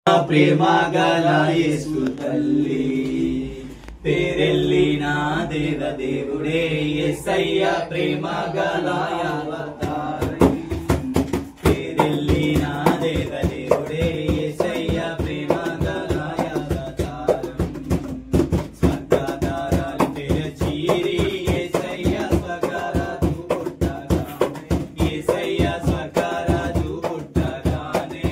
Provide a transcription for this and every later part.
ప్రేమ గల యేసు తల్లి పేరెళ్ళిన దేవుడే యేసయ్య ప్రేమ గల అవతారం పేరెళ్ళిన దేవుడే యేసయ్య ప్రేమ గల అవతారం స్వర్గదారాలు తెరచిరి యేసయ్య స్వర్గరాజు పుట్టగానే యేసయ్య స్వర్గరాజు పుట్టగానే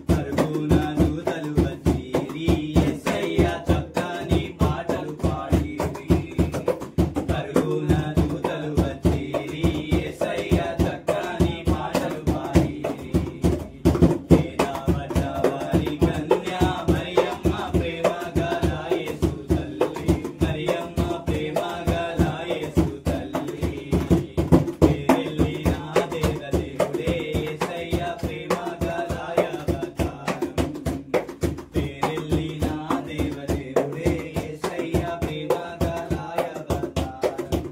పరుగున దూతలు వచ్చిరి యేసయ్య చక్కని పాటలు పాడిరి పరుగున దూతలు వచ్చిరి యేసయ్య చక్కని పాటలు పాడిరి వేదవచవారి కన్య మరియమ్మ ప్రేమ గల యేసు తల్లి మరియమ్మ ప్రేమ గల యేసు తల్లి పేరెళ్ళిన దేవుడే యేసయ్య ప్రేమ గల అవతారం పేరెళ్ళిన దేవుడే యేసయ్య ప్రేమ గల అవతారం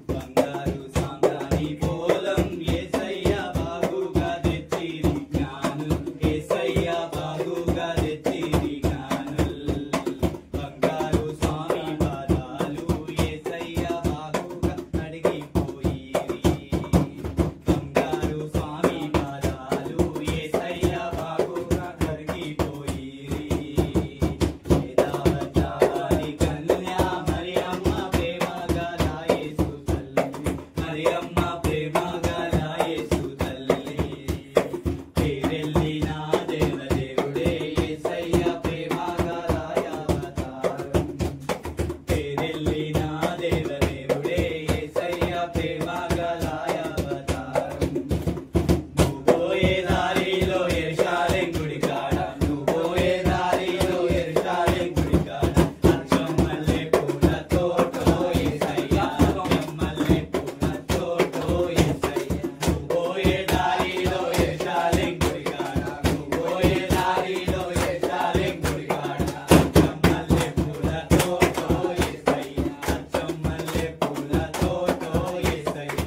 బంగారు సాంబ్రాణి పోలం యేసయ్య బాగుగా తెచ్చిరి జ్ఞానులు యేసయ్య బాగుగా తెచ్చిరి జ్ఞానులు బంగారు స్వామి పాదాలు యేసయ్య బాగుగా కడిగిపోయిరి బంగారు స్వామి పాదాలు యేసయ్య బాగుగా కడిగిపోయిరి వేదవచవారి కన్య మరియమ్మ ప్రేమ గల యేసు తల్లి మరియమ్మ ప్రేమ గల యేసు తల్లి పేరెళ్ళిన దేవుడే యేసయ్య ప్రేమ గల అవతారం పేరెళ్ళిన దేవుడే యేసయ్య ప్రేమ గల అవతారం నువ్వు పోయే దారిలో యెరూషలేము గుడి కాడ నువ్వు పోయే దారిలో యెరూషలేము గుడి కాడ అచ్చం మల్లె పూల తోటో యేసయ్య అచ్చం మల్లె పూల తోటో యేసయ్య నువ్వు పోయే దారిలో యెరూషలేము గుడి కాడ నువ్వు పోయే దారిలో యెరూషలేము గుడి కాడ అచ్చం మల్లె పూల తోటో యేసయ్య అచ్చం మల్లె పూల తోటో యేసయ్య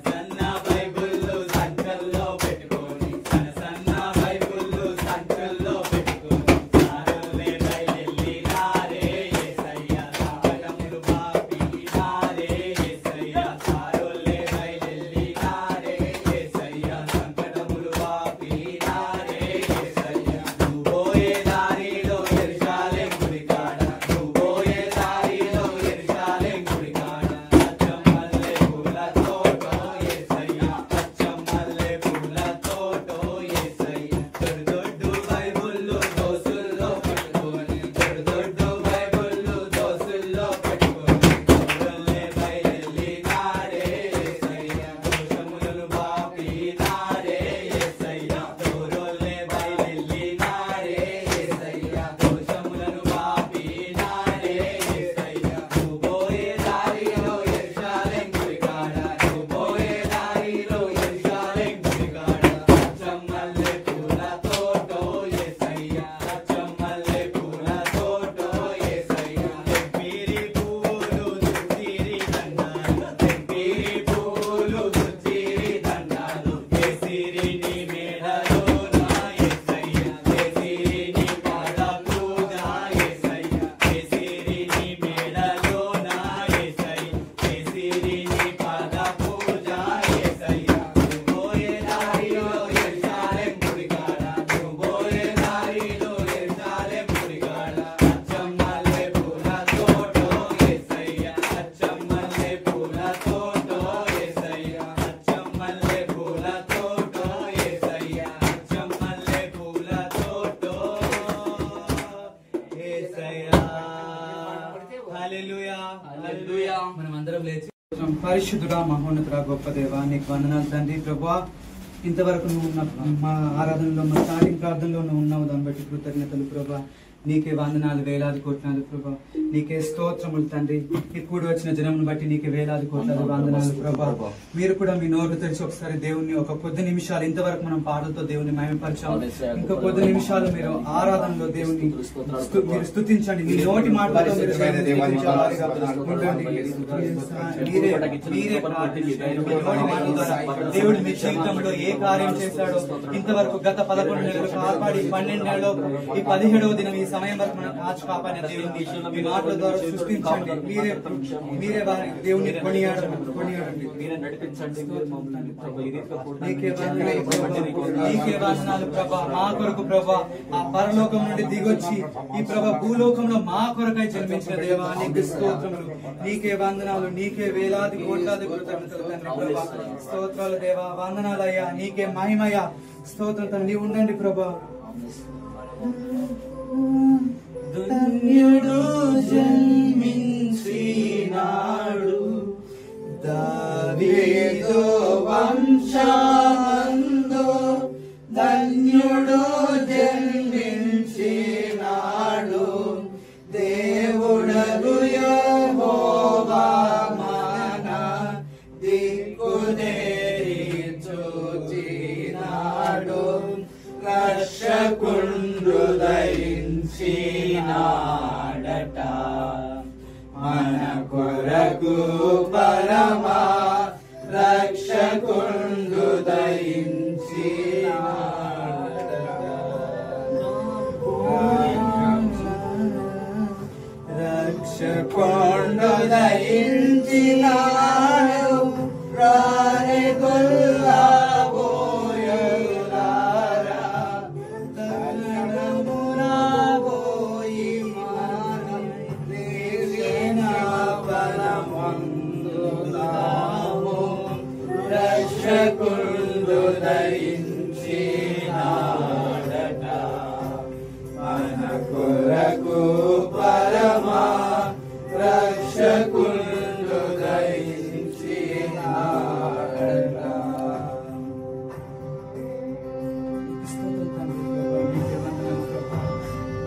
సన్న బైబిళ్ళు సంకల్లో పెట్టుకొని సన్న బైబిళ్ళు సంకల్లో పెట్టుకొని సారులే బయలెళ్ళినారే యేసయ్య సాగరములు బాపినారే యేసయ్య సారులే బయలెళ్ళినారే యేసయ్య సంకటములు బాపినారే యేసయ్య నువ్వు పోయే దారిలో యెరూషలేము గుడి కాడ నువ్వు పోయే దారిలో యెరూషలేము గుడి కాడ అచ్చం మల్లె పూల తోటో యేసయ్య అచ్చం మల్లె పూల తోటో యేసయ్య దొడ్డు బైబిళ్ళు దోసుల్లో పెట్టుకొని దొడ్డు బైబిళ్ళు దోసుల్లో పెట్టుకొని దూరల్లే బయలెళ్ళినారే యేసయ్య దోషములను బాపినారే యేసయ్య దూరల్లే బయలెళ్ళినారే యేసయ్య దోషములను బాపినారే యేసయ్య నువ్వు పోయే దారిలో యెరూషలేము గుడి కాడ నువ్వు పోయే దారిలో యెరూషలేము గుడి కాడ అచ్చం మల్లె పూల తోటో యేసయ్య అచ్చం మల్లె పూల తోటో యేసయ్య తెంపిరి పూలు తుచ్చిరి దండాలు తెంపిరి పూలు తుచ్చిరి దండాలు కేసిరి నీ మేడలోన యేసయ్య కేసిరి నీ పాద పూజ యేసయ్య కేసిరి నీ మేడలోన యేసయ్య కేసిరి నీ పాద పూజ యేసయ్య నువ్వు పోయే దారిలో యెరూషలేము గుడి కాడ నువ్వు పోయే దారిలో యెరూషలేము గుడి కాడ అచ్చం మల్లె పూల తోటో యేసయ్య అచ్చం మల్లె పూల తోటో యేసయ్య అచ్చం మల్లె పూల తోటో యేసయ్య అచ్చం మల్లె పూల తోటో యేసయ్య హల్లెలూయా హల్లెలూయా మనమందరం లేచి పరిశుద్ధుడా మహోన్నతుడా గొప్ప దేవా నీకు వందనాలు తండ్రి ప్రభువా ఇంతవరకు నువ్వు మా ఆరాధనలో మా స్టార్టింగ్ ప్రార్థనలో నువ్వు ఉన్నావు దాన్ని బట్టి కృతజ్ఞతలు ప్రభా నీకే వందనాలు, వేలాది కోట్లాది ప్రభా. నీకే స్తోత్రములు తండ్రి. ఇప్పుడు వచ్చిన జనమును బట్టి నీకే వేలాది కోట్లాది వందనాలు ప్రభా. మీరు కూడా మీ నోరు తెరిచి ఒకసారి దేవుణ్ణి ఒక కొద్ది నిమిషాలు, ఇంతవరకు మనం పాటలతో దేవుని మహిమపరిచాం. ఇంకా కొద్ది నిమిషాలు మీరు ఆరాధనలో దేవుని మీరు స్తుతించండి. మీ నోటి మాటలతో మీరు దేవుడు మీ జీవితంలో ఏ కార్యం చేశాడో, ఇంతవరకు గత 11 నెలలు కాపాడి 12 నెలలో ఈ 17వ దినం ఈ సమయం వరకు మనం కాచి కాపాడిన దేవుని మీ మాటల ద్వారా సృష్టించండి. మీరే వారి దేవుని కొనియాడండి. నీకే వందనాలు ప్రభా. మా కొరకు ప్రభా ఆ పరలోకం నుండి దిగొచ్చి ఈ ప్రభా భూలోకంలో మా కొరకై జన్మించిన దేవా నీకు స్తోత్రములు. నీకే వందనాలు. నీకే వేలాది కోట్లాది కృతజ్ఞతలు తండ్రి ప్రభా. స్తోత్రాలు దేవా. వందనాలయ్యా. నీకే మహిమయ్యా. స్తోత్రం తండ్రి. నీవు ఉండండి ప్రభా. ధన్యుడు జన్మించినాడు దావీదు వంశమందు, ధన్యుడు జన్మించినాడు దేవుడగు యెహోవా మన దిక్కుదేరి చూచినాడు, రక్షకుండు దయించినాడట మన కొరకు పరమా రక్షకుండు రక్షకుండు దయించినాడు రారే గొల్లా రక్షకుండు దయించినాడట మన కొరకు పరమా రక్షకుండు దయించినాడట.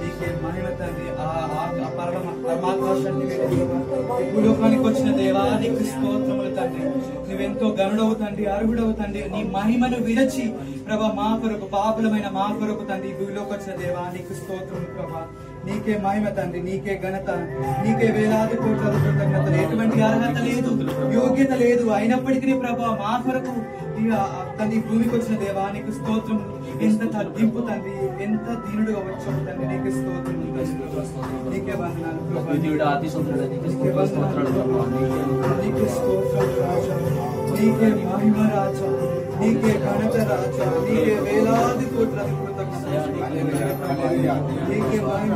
నీకే మహిమ తండ్రి. భూలోకానికి వచ్చిన దేవా నీకు స్తోత్రములు తండ్రి. నువ్వెంతో గనుడవు తండ్రి, అర్హుడవు తండ్రి. నీ మహిమను విడచి ప్రభా మా కొరకు, పాపులమైన మా కొరకు తండ్రి భూలోకి వచ్చిన దేవా నీకు స్తోత్రములు ప్రభా. నీకే మహిమ తండ్రి. నీకే ఘనత. నీకే వేలాది కోట్లాది కృతజ్ఞతలు. ఎటువంటి అర్హత లేదు, యోగ్యత లేదు, అయినప్పటికీ ప్రభా మా కొరకు తండ్రి భూమికి వచ్చిన దేవా నీకు స్తోత్రం. ఎంత తగ్గింపు తండ్రి, ఎంత దీనుడుగా వచ్చాడు తండ్రి. నీకు స్తోత్రం. నీకే వందనాలు ప్రభా. నీకే స్తోత్రం రాజా. నీకే మహిమ రాజా. నీకే ఘనత రాజా. నీకే వేలాది కోట్లాది కృతజ్ఞతలు. నీకే మహిమ,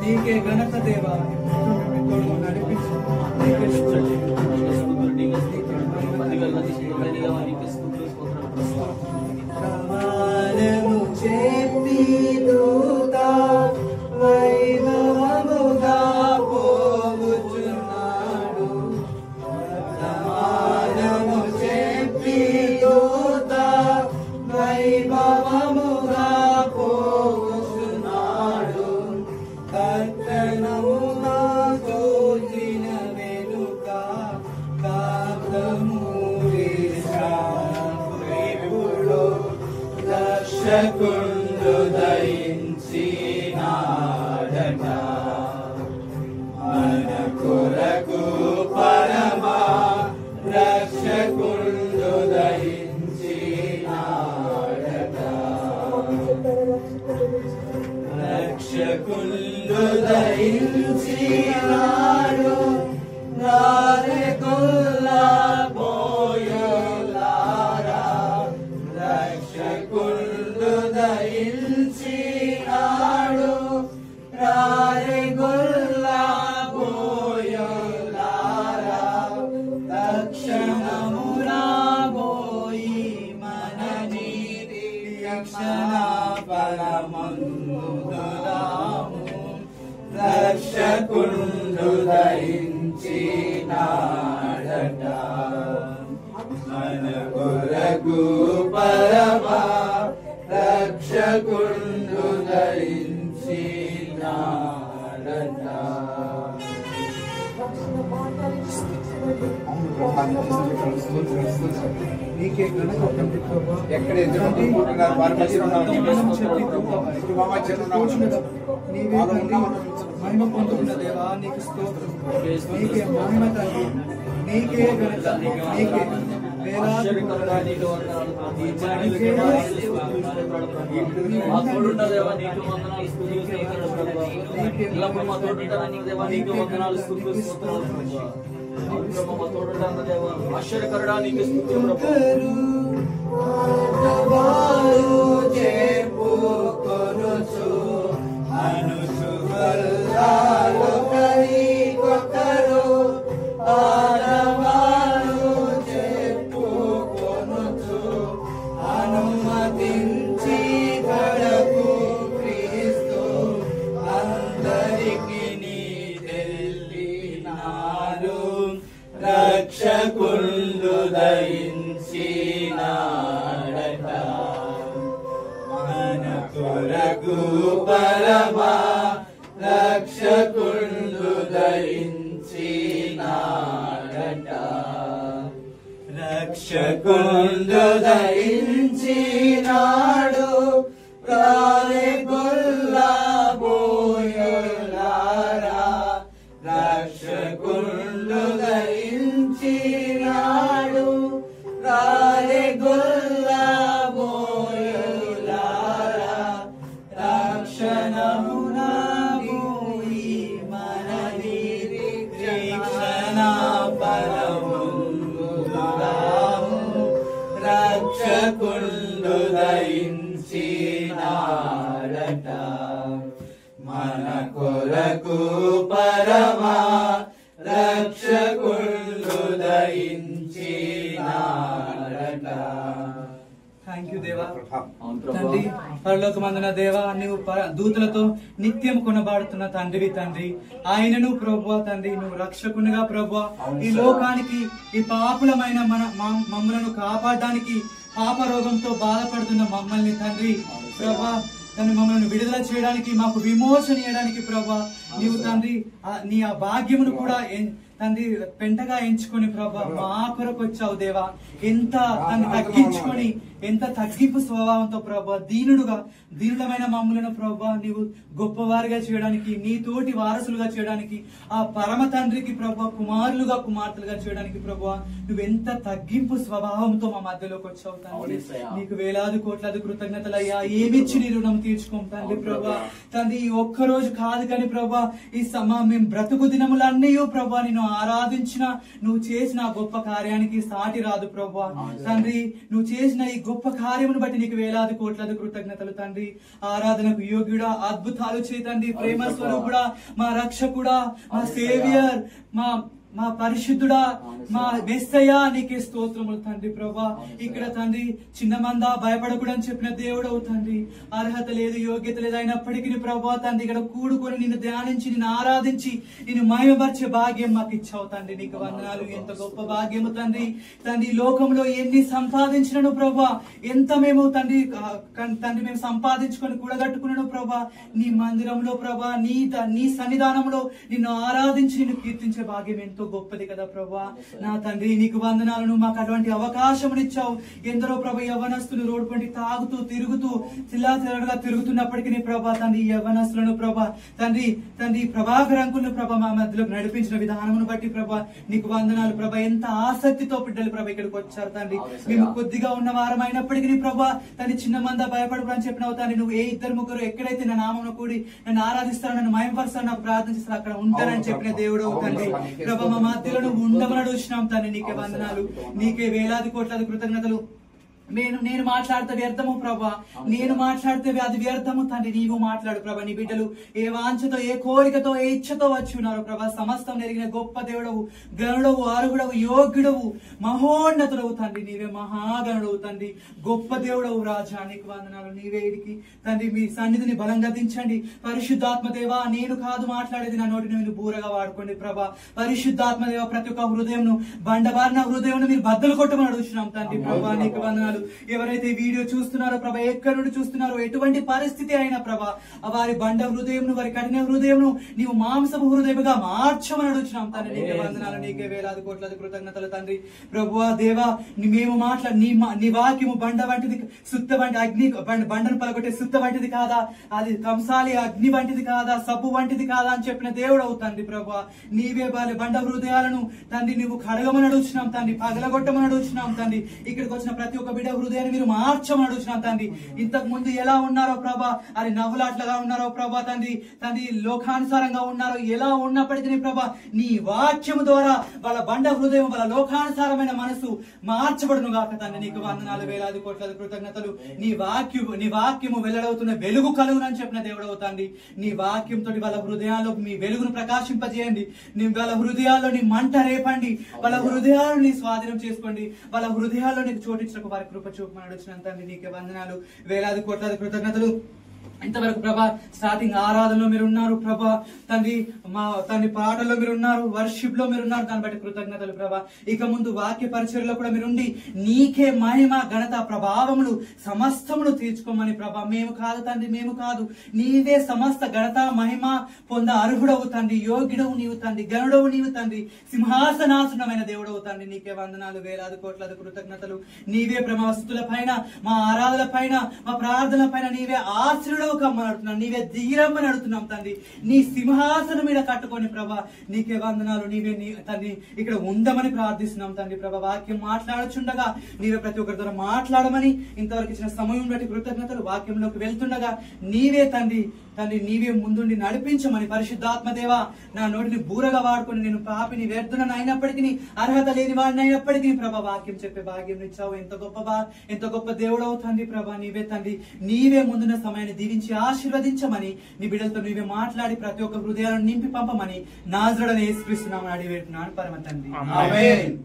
నీకే ఘనత దేవా. నడిపించు. నీకే ప్రమాణము చెప్పి దూత వైభవముగా పోవుచున్నాడు, ప్రమాణము చెప్పి దూత వైభవముగా పోవుచున్నాడు, కర్తనముగా తోచిన వెనుక కాకము రక్షకుండు దయించినాడట మన కొరకు పరమా రక్షకుండు దయించినాడట. రక్షకుండు దయించినాడు నారే కొల్లా పోయలారా, రక్షకుండు దయించినాడు రారే గొల్లా పోయలారా, తక్షణము రాబోయి మన నీతి రక్షణ పరమందుదాము, రక్షకుండు దయించినాడట మన కొరకు పరమా రక్షకుండు దయించి నీకే ఘనత తండ్రి ప్రభా. ఎక్కడ ఎదురు వారి మధ్య నీవే తండ్రి మహిమ పొందుకున్న దేవా నీకు స్తోత్రం. నీకే మహిమ తండ్రి, నీకే ఘనత, నీకే వేలాది ఆశ్చర్యకరుడా నీకు అనుమతించి గడపు క్రీస్తు అందరికి నీ తెలినాడు రక్షకులు దయించినాడట మన కొరకు పరమా రక్షకులు దయించినాడట రక్షకులు దయించినాడు ప్రాణి గొల్లబోయులారా రక్షకులు దయించినాడు ప్రాణి గొల్లబోయులారా రక్షణమునకు ఈ మన నిరీక్షణ పరముందురాము రక్షకులు దయించినాడట మన కొరకు పరమా రక్షకులు దయించినాడట. థ్యాంక్ యూ దేవా. తండ్రి పరలోకమందున దేవా, నువ్వు దూతలతో నిత్యం కొనబాడుతున్న తండ్రివి తండ్రి. ఆయనను ప్రభువా తండ్రి, నువ్వు రక్షకునిగా ప్రభువా ఈ లోకానికి ఈ పాపులమైన మమ్మలను కాపాడడానికి, పాప రోగంతో బాధపడుతున్న మమ్మల్ని తండ్రి ప్రభా తండ్రి మమ్మల్ని విడుదల చేయడానికి, మాకు విమోచన చేయడానికి ప్రభా నీవు తండ్రి నీ ఆ భాగ్యమును కూడా తండ్రి పెంటగా ఎంచుకొని ప్రభా మా కొరకు వచ్చావు దేవా. ఎంత తండ్రి తగ్గించుకొని, ఎంత తగ్గింపు స్వభావంతో ప్రభా దీనుడమైన మమ్ములను ప్రభా నీవు గొప్పవారిగా చేయడానికి, నీ తోటి వారసులుగా చేయడానికి, ఆ పరమ తండ్రికి ప్రభా కుమారులుగా కుమార్తెలుగా చేయడానికి ప్రభా నువ్వెంత తగ్గింపు స్వభావంతో మా మధ్యలోకి వచ్చావు తండ్రి. నీకు వేలాది కోట్లాది కృతజ్ఞతలయ్యా. ఏమిచ్చి నీ రుణం తీర్చుకోం తండ్రి ప్రభా. తండ్రి ఈ ఒక్క రోజు కాదు కానీ ప్రభా ఈ మేము బ్రతుకు దినములన్నీ ప్రభా నిన్ను ఆరాధించిన, నువ్వు చేసిన గొప్ప కార్యానికి సాటి రాదు ప్రభా. తండ్రి నువ్వు చేసిన ఈ గొప్ప కార్యమును బట్టి నీకు వేలాది కోట్లాది కృతజ్ఞతలు తండ్రి. ఆరాధనకు యోగ్యుడా, అద్భుతాలు చేతండి, ప్రేమ స్వరూపుడా, మా రక్షకుడా, మా సేవియర్, మా పరిశుద్ధుడా, మా మెస్సయ్యా నీకే స్తోత్రములు తండ్రి ప్రభా. ఇక్కడ తండ్రి చిన్న మంద భయపడకూడని చెప్పిన దేవుడవు తండ్రి. అర్హత లేదు, యోగ్యత లేదు అయినప్పటికీ ప్రభా తండ్రి ఇక్కడ కూడుకొని నిన్ను ధ్యానించి, నిన్ను ఆరాధించి, నిన్ను మహిమపరిచే భాగ్యం మాకు ఇచ్చావు తండ్రి. నీకు వందనాలు. ఎంత గొప్ప భాగ్యము తండ్రి. తండ్రి లోకంలో ఎన్ని సంపాదించినను ప్రభా, ఎంత మేము తండ్రి మేము సంపాదించుకొని కూడగట్టుకున్నాను ప్రభా, నీ మందిరంలో ప్రభా నీ సన్నిధానంలో నిన్ను ఆరాధించి నిన్ను కీర్తించే భాగ్యం ఎంతో గొప్పది కదా ప్రభా. నా తండ్రి నీకు వందనాలను. మాకు అటువంటి అవకాశం ఇచ్చావు. ఎందరో ప్రభా యవ్వనస్తులు రోడ్డు పండి తాగుతూ తిరుగుతూ చిల్లాచిల్లరగా తిరుగుతున్నప్పటికీ ప్రభా తండ్రి యవ్వనస్తులను ప్రభా తండ్రి ప్రభాకర్ అంకులను ప్రభా మా మధ్యలో నడిపించిన విధానమును బట్టి ప్రభా నీకు వందనాలు ప్రభా. ఎంత ఆసక్తితో బిడ్డలు ప్రభా ఇక్కడికి వచ్చారు తండ్రి. మేము కొద్దిగా ఉన్న వారం అయినప్పటికీ ప్రభా తండ్రి చిన్న మంద భయపడకూడని చెప్పినావు తండ్రి. నువ్వు ఇద్దరు ముగ్గురు ఎక్కడైతే నా నామమును కూడి నన్ను ఆరాధిస్తారో, నన్ను మహిమపరుస్తారో, నాకు ప్రార్థన చేస్తారు అక్కడ ఉంటారని చెప్పిన దేవుడు తండ్రి ప్రభా. మా మధ్యలో నువ్వు ఉండమని అడుగుతున్నాం తండ్రి. నీకే వందనాలు. నీకే వేలాది కోట్లాది కృతజ్ఞతలు. నేను మాట్లాడితే వ్యర్థము ప్రభా, నేను మాట్లాడితే అది వ్యర్థము తండ్రి. నీవు మాట్లాడు ప్రభా. నీ బిడ్డలు ఏ వాంఛతో, ఏ కోరికతో, ఏ ఇచ్చతో వచ్చి ఉన్నారు ప్రభా. సమస్తం ఎరిగిన గొప్ప దేవుడవు, గనుడవు, అర్హుడవు, యోగ్యుడవు, మహోన్నతుడవు తండ్రి. నీవే మహాగణుడవు తండ్రి. గొప్ప దేవుడవు రాజా. నీకు వందనాలు. నీవే ఇడికి తండ్రి మీ సన్నిధిని బలంగా దించండి. పరిశుద్ధాత్మ దేవా, నేను కాదు మాట్లాడేది, నా నోటి నువ్వు బూరగా వాడుకోండి ప్రభా. పరిశుద్ధాత్మ దేవ ప్రతి ఒక్క హృదయం బండబారిన హృదయం మీరు బద్దలు కొట్టమని అడుగుతున్నాం తండ్రి ప్రభా. నీకు వందనాలు. వందనాలు. ఎవరైతే ఈ వీడియో చూస్తున్నారో ప్రభా, ఎక్కడి నుండి చూస్తున్నారో, ఎటువంటి పరిస్థితి అయినా ప్రభా, వారి బండ హృదయం, వారి కఠిన హృదయం నీవు మాంసపు హృదయముగా మార్చమని అడుగుతున్నాం తండ్రి. నీకే వందనాలు, నీకే వేలాది కోట్లాది కృతజ్ఞతలు తండ్రి. ప్రభువా దేవా, మేము నీ వాక్యము బండ వంటిది, సుత్త వంటి అగ్ని, బండను పలగొట్టే సుత్త వంటిది కాదా, అది కంసాలి అగ్ని వంటిది కాదా, సబ్బు వంటిది కాదా అని చెప్పిన దేవుడు అవుతండి. ప్రభువా నీవే బండ హృదయాలను తండ్రి నువ్వు కడగమని అడుగుతున్నాం తండ్రి, పగలగొట్టమని అడుగుతున్నాం తండ్రి. ఇక్కడికి వచ్చిన ప్రతి ఒక్క బిడ్డ హృదయాన్ని మీరు మార్చమని అడుగుతున్నాం తండ్రి. ఇంతకు ముందు ఎలా ఉన్నారో ప్రభా, అది నవ్వులాట్లుగా ఉన్నారో ప్రభా తండ్రి, లోకానుసారంగా ఉన్నారో, ఎలా ఉన్నప్పటికీ ప్రభా నీ వాక్యము ద్వారా వాళ్ళ బండ హృదయం, వాళ్ళ లోకానుసారమైన మనసు మార్చబడును గాక తండ్రి. నీకు వందనాలు, వేలాది కోట్లాది కృతజ్ఞతలు. నీ వాక్యము వెల్లడవుతున్న వెలుగు కలుగునని చెప్పిన దేవుడు అవుతాండి. నీ వాక్యంతో వాళ్ళ హృదయాల్లో మీ వెలుగును ప్రకాశింపజేయండి. వాళ్ళ హృదయాల్లో నీ మంట రేపండి. వాళ్ళ హృదయాలను నీ స్వాధీనం చేసుకోండి. వాళ్ళ హృదయాల్లో నీకు చోటించకు వారి కృప చూపమని అడుగుతున్నాను తండ్రి. నీకే వందనాలు, వేలాది కోట్లాది కృతజ్ఞతలు. ఇంతవరకు ప్రభా స్టార్టింగ్ ఆరాధనలో మీరు ఉన్నారు ప్రభా తండ్రి, పాటల్లో మీరు ఉన్నారు, వర్షిప్ లో మీరు ఉన్నారు, దాన్ని బట్టి కృతజ్ఞతలు ప్రభా. ఇక ముందు వాక్య పరిచర్లో కూడా మీరుండి నీకే మహిమ, ఘనత, ప్రభావములు సమస్తమును తీర్చుకోమని ప్రభా. మేము కాదు తండ్రి, మేము కాదు, నీవే సమస్త ఘనత మహిమ పొంద అర్హుడవు తండ్రి. యోగ్యుడవు నీవు తండ్రి, గనుడవు నీవు తండ్రి, సింహాసనాసనమైన దేవుడవు తండ్రి. నీకే వందనాలు, వేలాది కోట్లాది కృతజ్ఞతలు. నీవే ప్రమాస్తుల పైన, మా ఆరాధన పైన, మా ప్రార్థన పైన నీవే ఆశ్రయుడు కమ్మడుతున్నాం, నీవే దిగిరమ్మని అడుగుతున్నాం తండ్రి. నీ సింహాసనం మీద కట్టుకొని ప్రభా నీకే వందనాలు. నీవే తండ్రి ఇక్కడ ఉందమని ప్రార్థిస్తున్నాం తండ్రి. ప్రభా వాక్యం మాట్లాడుచుండగా నీవే ప్రతి ఒక్కరి ద్వారా మాట్లాడమని ఇంతవరకు ఇచ్చిన సమయం బట్టి కృతజ్ఞతలు. వాక్యంలోకి వెళ్తుండగా నీవే తండ్రి నీవే ముందుండి నడిపించమని పరిశుద్ధాత్మదేవా నా నోటిని బూరగా వాడుకొని నేను పాపిని వ్యర్థులను అయినప్పటికీ, అర్హత లేని వాడిని అయినప్పటికీ ప్రభా వాక్యం చెప్పే భాగ్యం ఇచ్చావు. ఎంత గొప్ప దేవుడవు తండ్రి. ప్రభా నీవే తండ్రి, నీవే ముందున్న సమయాన్ని దీవించి ఆశీర్వదించమని, నీ బిడ్డలతో నీవే మాట్లాడి ప్రతి ఒక్క హృదయాలను నింపి పంపమని నాజరుడైన యేసుక్రీస్తునామమున అడిగివేడుతున్నాను పరమ తండ్రి. ఆమేన్.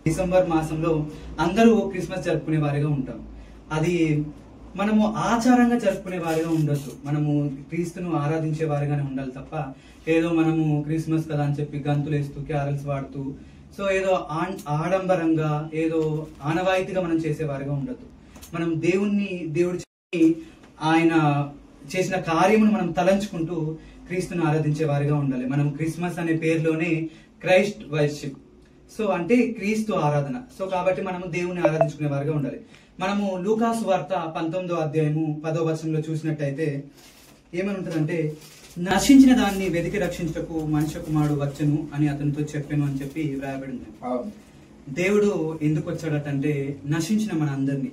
డిసెంబర్ మాసంలో అందరూ క్రిస్మస్ జరుపుకునే వారిగా ఉంటాం. అది మనము ఆచారంగా జరుపుకునే వారిగా ఉండొద్దు. మనము క్రీస్తును ఆరాధించే వారిగానే ఉండాలి తప్ప ఏదో మనము క్రిస్మస్ కదా అని చెప్పి గంతులు వేస్తూ, క్యారల్స్ వాడుతూ, సో ఏదో ఆడంబరంగా ఏదో ఆనవాయితీగా మనం చేసేవారిగా ఉండొద్దు. మనం దేవుడు ఆయన చేసిన కార్యమును మనం తలంచుకుంటూ క్రీస్తును ఆరాధించే వారిగా ఉండాలి. మనం క్రిస్మస్ అనే పేరులోనే క్రైస్ట్ వర్షిప్, సో అంటే క్రీస్తు ఆరాధన. సో కాబట్టి మనము దేవుని ఆరాధించుకునే వారిగా ఉండాలి. మనము లూకాసు వార్త 19వ అధ్యాయము 10వ వచనంలో చూసినట్టయితే ఏమని ఉంటుందంటే, నశించిన దాన్ని వెతికి రక్షించటకు మనుష్య కుమారుడు వచ్చును అని అతనితో చెప్పాను అని చెప్పి వ్రాయబడింది. దేవుడు ఎందుకు వచ్చాడటంటే నశించిన మన అందరినీ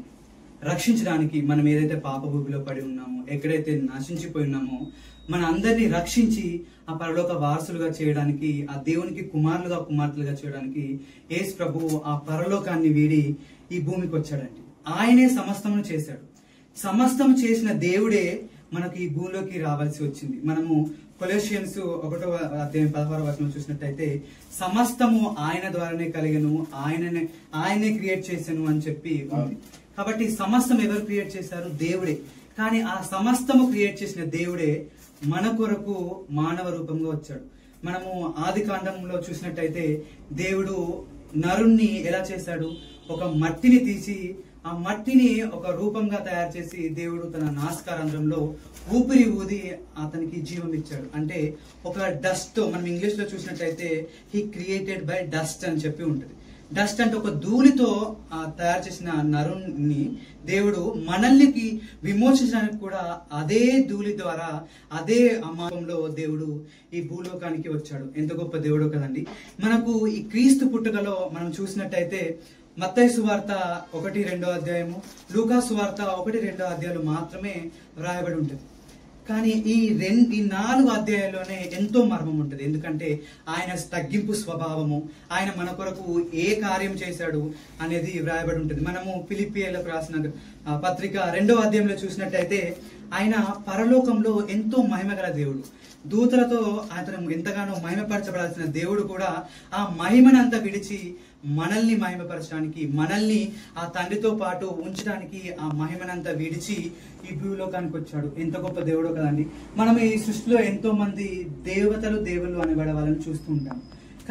రక్షించడానికి. మనం ఏదైతే పాప భూమిలో పడి ఉన్నామో, ఎక్కడైతే నశించిపోయి ఉన్నామో, మన అందరినీ రక్షించి ఆ పరలోక వారసులుగా చేయడానికి, ఆ దేవునికి కుమార్తెలుగా చేయడానికి యేసు ప్రభువు ఆ పరలోకాన్ని వీడి ఈ భూమికి వచ్చాడండి. ఆయనే సమస్తమును చేశాడు. సమస్తము చేసిన దేవుడే మనకు ఈ భూమిలోకి రావాల్సి వచ్చింది. మనము కొలెషియన్స్ 1వ అధ్యాయం 16వ వచనం చూసినట్టయితే సమస్తము ఆయన ద్వారానే కలిగను, ఆయనే క్రియేట్ చేశాను అని చెప్పి ఉంది. కాబట్టి సమస్తం ఎవరు క్రియేట్ చేశారు? దేవుడే. కానీ ఆ సమస్తము క్రియేట్ చేసిన దేవుడే మన కొరకు మానవ రూపంగా వచ్చాడు. మనము ఆది కాండంలో చూసినట్టయితే దేవుడు నరుణ్ణి ఎలా చేశాడు? ఒక మట్టిని తీసి ఆ మట్టిని ఒక రూపంగా తయారు చేసి దేవుడు తన నాసికారంధ్రంలో ఊపిరి ఊది అతనికి జీవం ఇచ్చాడు. అంటే ఒక డస్ట్, మనం ఇంగ్లీష్ లో చూసినట్టయితే హీ క్రియేటెడ్ బై డస్ట్ అని చెప్పి ఉంటుంది. డస్ట్ అంటే ఒక ధూళితో తయారు చేసిన నరుణ్ణి దేవుడు మనల్ని విమోచించడానికి కూడా అదే ధూళి ద్వారా, అదే అమాపంలో దేవుడు ఈ భూలోకానికి వచ్చాడు. ఎంత గొప్ప దేవుడు కదండి. మనకు ఈ క్రీస్తు పుట్టుకలో మనం చూసినట్టయితే మత్తయి సువార్త 1-2 అధ్యాయము, లూకా సువార్త 1-2 అధ్యాయాలు మాత్రమే రాయబడి ఉంటుంది. కానీ ఈ 4 అధ్యాయాల్లోనే ఎంతో మర్మం ఉంటుంది. ఎందుకంటే ఆయన తగ్గింపు స్వభావము, ఆయన మన కొరకు ఏ కార్యం చేశాడు అనేది వ్రాయబడి ఉంటుంది. మనము ఫిలిప్పీయులకు రాసిన పత్రిక 2వ అధ్యాయంలో చూసినట్టయితే ఆయన పరలోకంలో ఎంతో మహిమగల దేవుడు. దూతలతో అతను ఎంతగానో మహిమపరచబడాల్సిన దేవుడు కూడా ఆ మహిమనంతా విడిచి మనల్ని మహిమపరచడానికి, మనల్ని ఆ తండ్రితో పాటు ఉంచడానికి ఆ మహిమనంతా విడిచి ఈ భూలోకానికి వచ్చాడు. ఎంత గొప్ప దేవుడో కదండి. మనం ఈ సృష్టిలో ఎంతో మంది దేవుళ్ళు అనబడే వాళ్ళని చూస్తూ ఉంటాం.